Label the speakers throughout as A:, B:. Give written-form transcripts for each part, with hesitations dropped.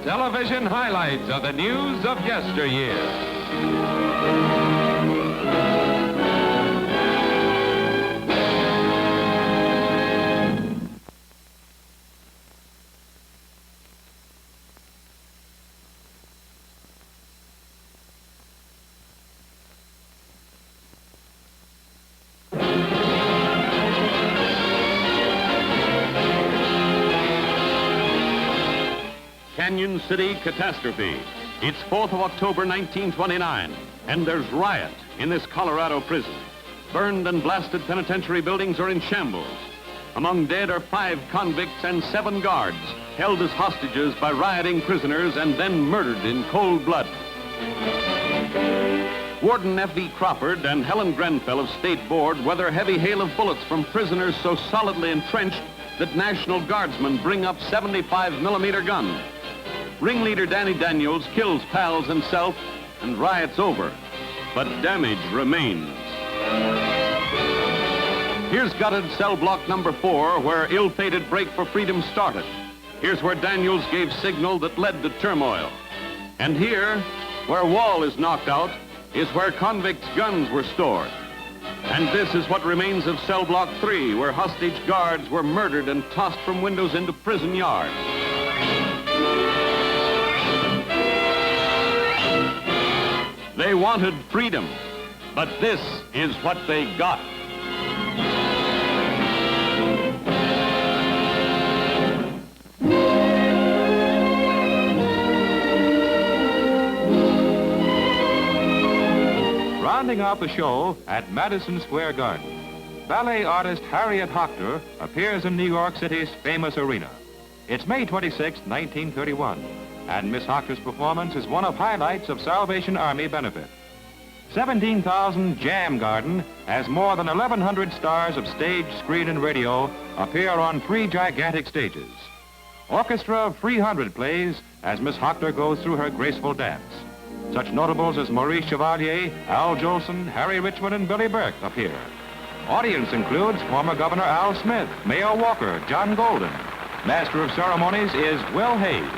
A: Television highlights of the news of yesteryear.
B: Canon City catastrophe. It's 4th of October, 1929, and there's riot in this Colorado prison. Burned and blasted penitentiary buildings are in shambles. Among dead are 5 convicts and 7 guards, held as hostages by rioting prisoners and then murdered in cold blood. Warden F.V. Crawford and Helen Grenfell of State Board weather a heavy hail of bullets from prisoners so solidly entrenched that National Guardsmen bring up 75-millimeter guns. Ringleader Danny Daniels kills pals and self, and riot's over, but damage remains. Here's gutted cell block number 4, where ill-fated break for freedom started. Here's where Daniels gave signal that led to turmoil. And here, where wall is knocked out, is where convicts' guns were stored. And this is what remains of cell block 3, where hostage guards were murdered and tossed from windows into prison yards. They wanted freedom, but this is what they got.
A: Rounding out the show at Madison Square Gardens, ballet artist Harriet Hoctor appears in New York City's famous arena. It's May 26, 1931. And Miss Hoctor's performance is one of highlights of Salvation Army benefit. 17,000 Jam Garden has more than 1,100 stars of stage, screen, and radio appear on 3 gigantic stages. Orchestra of 300 plays as Miss Hoctor goes through her graceful dance. Such notables as Maurice Chevalier, Al Jolson, Harry Richmond, and Billy Burke appear. Audience includes former Governor Al Smith, Mayor Walker, John Golden. Master of Ceremonies is Will Hayes.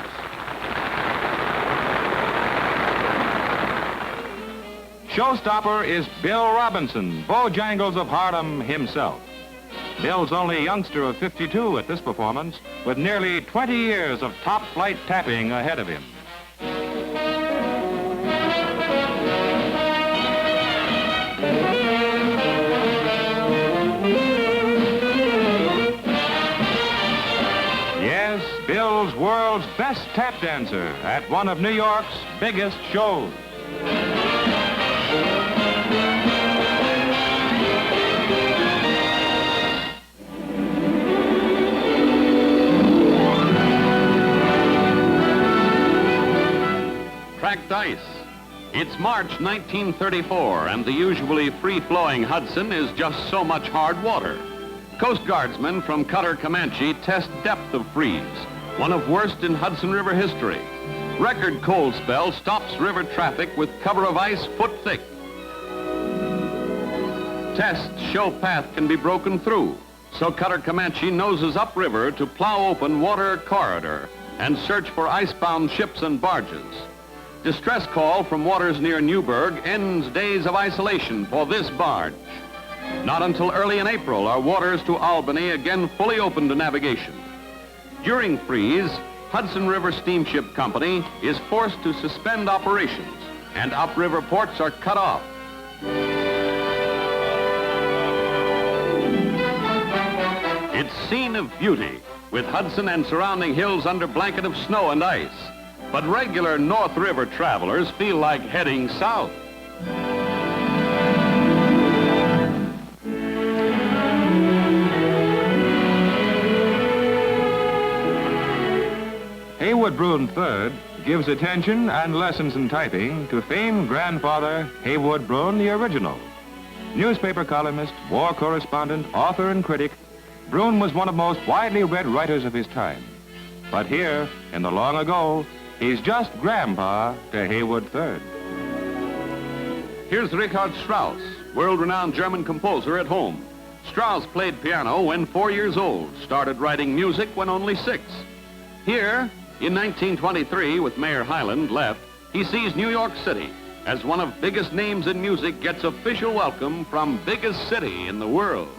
A: Showstopper is Bill Robinson, Bojangles of Harlem himself. Bill's only youngster of 52 at this performance, with nearly 20 years of top-flight tapping ahead of him. Yes, Bill's world's best tap dancer at one of New York's biggest shows.
B: Cracked ice. It's March 1934, and the usually free-flowing Hudson is just so much hard water. Coast Guardsmen from cutter Comanche test depth of freeze, one of worst in Hudson River history. Record cold spell stops river traffic with cover of ice foot thick. Tests show path can be broken through, so cutter Comanche noses upriver to plow open water corridor and search for icebound ships and barges. Distress call from waters near Newburgh ends days of isolation for this barge. Not until early in April are waters to Albany again fully open to navigation. During freeze, Hudson River Steamship Company is forced to suspend operations, and upriver ports are cut off. It's scene of beauty, with Hudson and surrounding hills under blanket of snow and ice. But regular North River travelers feel like heading south.
A: Heywood Broun III gives attention and lessons in typing to famed grandfather Heywood Broun, the original. Newspaper columnist, war correspondent, author, and critic, Broun was one of the most widely read writers of his time. But here, in the long ago, he's just grandpa to Heywood III.
B: Here's Richard Strauss, world-renowned German composer at home. Strauss played piano when 4 years old, started writing music when only 6. Here, In 1923, with Mayor Hylan left, he sees New York City as one of biggest names in music gets official welcome from biggest city in the world.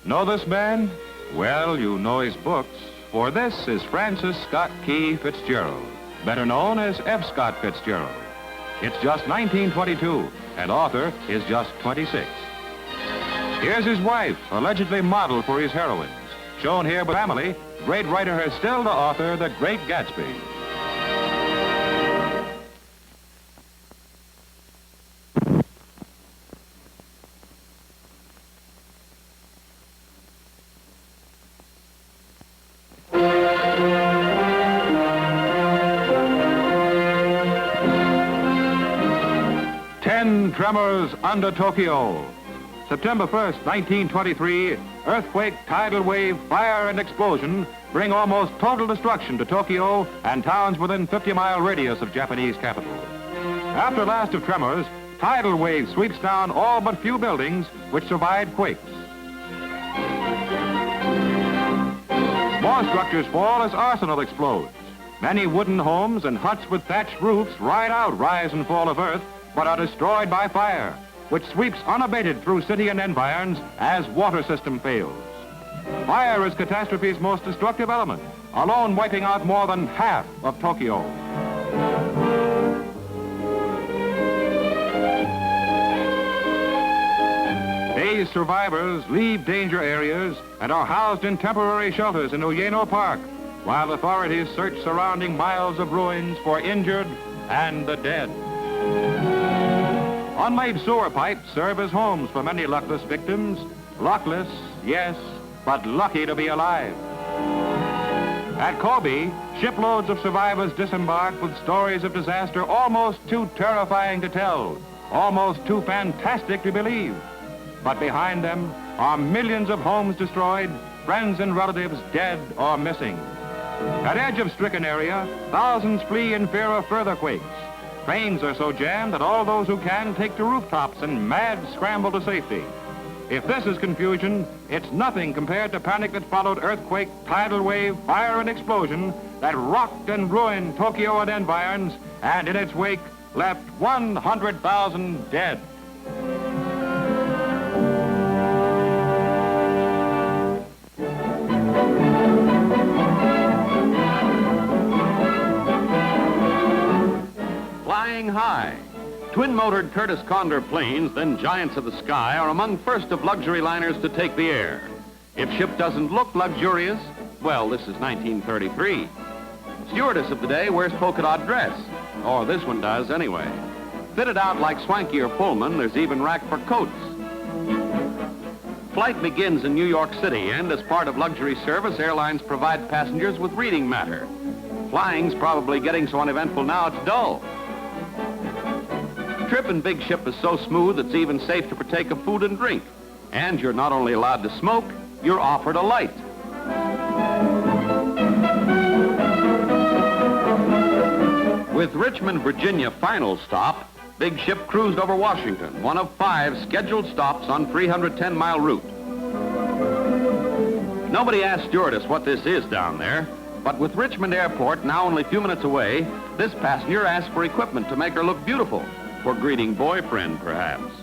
A: Know this man? Well, you know his books, for this is Francis Scott Key Fitzgerald, better known as F. Scott Fitzgerald. It's just 1922, and author is just 26. Here's his wife, allegedly model for his heroines. Shown here by family, great writer has still to author The Great Gatsby. Tremors under Tokyo. September 1st, 1923, earthquake, tidal wave, fire, and explosion bring almost total destruction to Tokyo and towns within 50-mile radius of Japanese capital. After last of tremors, tidal wave sweeps down all but few buildings which survived quakes. More structures fall as arsenal explodes. Many wooden homes and huts with thatched roofs ride out rise and fall of earth, but are destroyed by fire, which sweeps unabated through city and environs as water system fails. Fire is catastrophe's most destructive element, alone wiping out more than half of Tokyo. Dazed survivors leave danger areas and are housed in temporary shelters in Ueno Park, while authorities search surrounding miles of ruins for injured and the dead. Unlaid sewer pipes serve as homes for many luckless victims. Luckless, yes, but lucky to be alive. At Kobe, shiploads of survivors disembark with stories of disaster almost too terrifying to tell, almost too fantastic to believe. But behind them are millions of homes destroyed, friends and relatives dead or missing. At edge of stricken area, thousands flee in fear of further quakes. Trains are so jammed that all those who can take to rooftops in mad scramble to safety. If this is confusion, it's nothing compared to panic that followed earthquake, tidal wave, fire, and explosion that rocked and ruined Tokyo and environs, and in its wake left 100,000 dead.
B: Flying high. Twin-motored Curtiss Condor planes, then giants of the sky, are among first of luxury liners to take the air. If ship doesn't look luxurious, well, this is 1933. Stewardess of the day wears polka dot dress, or this one does anyway. Fitted out like swankier Pullman, there's even rack for coats. Flight begins in New York City, and as part of luxury service, airlines provide passengers with reading matter. Flying's probably getting so uneventful now it's dull. Trip in big ship is so smooth it's even safe to partake of food and drink. And you're not only allowed to smoke, you're offered a light. With Richmond, Virginia final stop, big ship cruised over Washington, one of 5 scheduled stops on 310-mile route. Nobody asked stewardess what this is down there, but with Richmond Airport now only a few minutes away, this passenger asked for equipment to make her look beautiful. For greeting boyfriend, perhaps.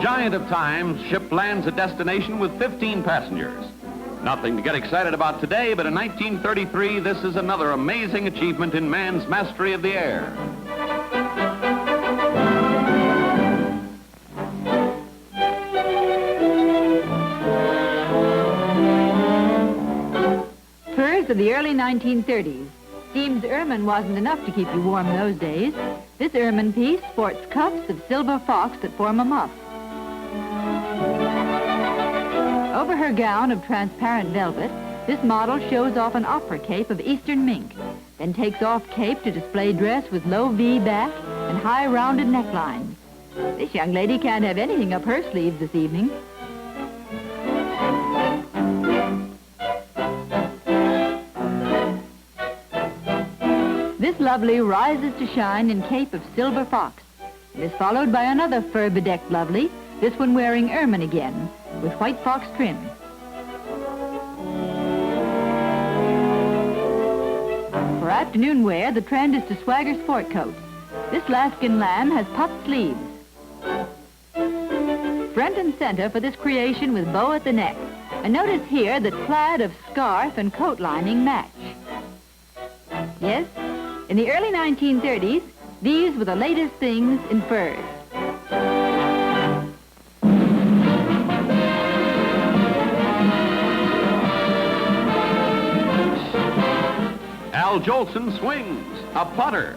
B: Giant of times, ship lands at destination with 15 passengers. Nothing to get excited about today, but in 1933, this is another amazing achievement in man's mastery of the air.
C: Furs of the early 1930s. Steam's ermine wasn't enough to keep you warm those days. This ermine piece sports cuffs of silver fox that form a muff. Over her gown of transparent velvet, this model shows off an opera cape of eastern mink, then takes off cape to display dress with low V back and high rounded necklines. This young lady can't have anything up her sleeves this evening. This lovely rises to shine in cape of silver fox. It is followed by another fur-bedecked lovely, this one wearing ermine again, with white fox trim. For afternoon wear, the trend is to swagger sport coats. This Laskin lamb has puffed sleeves. Front and center for this creation with bow at the neck. And notice here that plaid of scarf and coat lining match. Yes, in the early 1930s, these were the latest things in furs.
B: Al Jolson swings, a putter.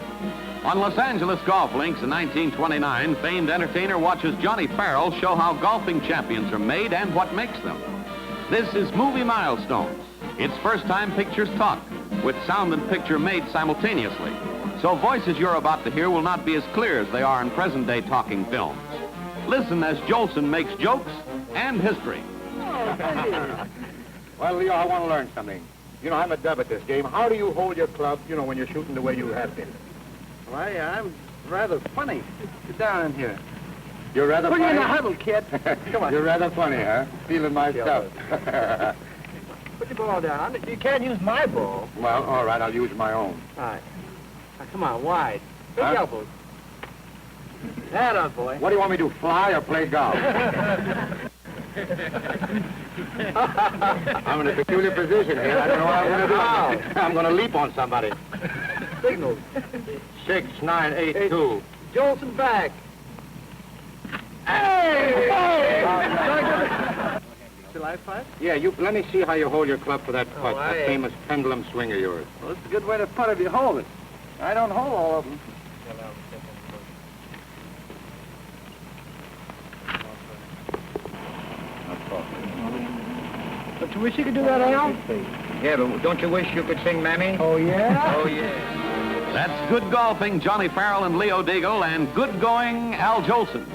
B: On Los Angeles golf links in 1929, famed entertainer watches Johnny Farrell show how golfing champions are made and what makes them. This is Movie Milestones. It's first time pictures talk, with sound and picture made simultaneously. So voices you're about to hear will not be as clear as they are in present-day talking films. Listen as Jolson makes jokes and history.
D: Well, Leo, I want to learn something. You know, I'm a dub at this game. How do you hold your club, you know, when you're shooting the way you have been?
E: Why, I'm rather funny. Sit down in here.
D: You're rather
E: Put
D: funny.
E: you in the huddle, kid. Come on.
D: You're rather funny, huh? Feeling my stuff.
E: Put your ball down. You can't use my ball.
D: Well, all right, I'll use my own.
E: All right. Now, come on, wide. Big
D: Huh?
E: elbows. That on, boy.
D: What do you want me to do, fly or play golf? I'm in a peculiar position here. I don't know what I'm going to do. I'm going to leap on somebody.
E: Signals.
D: 6, 9, 8, 2.
E: Jolson back. Hey! Shall I putt?
D: Yeah, let me see how you hold your club for that putt,
E: Oh,
D: that famous pendulum swing of yours.
E: Well, it's a good way to putt if you hold it. I don't hold all of them. Don't you wish you could do that, Al?
D: Yeah, but don't you wish you could sing Mammy?
E: Oh, yeah?
D: Oh, yeah.
B: That's good golfing, Johnny Farrell and Leo Deagle, and good going, Al Jolson.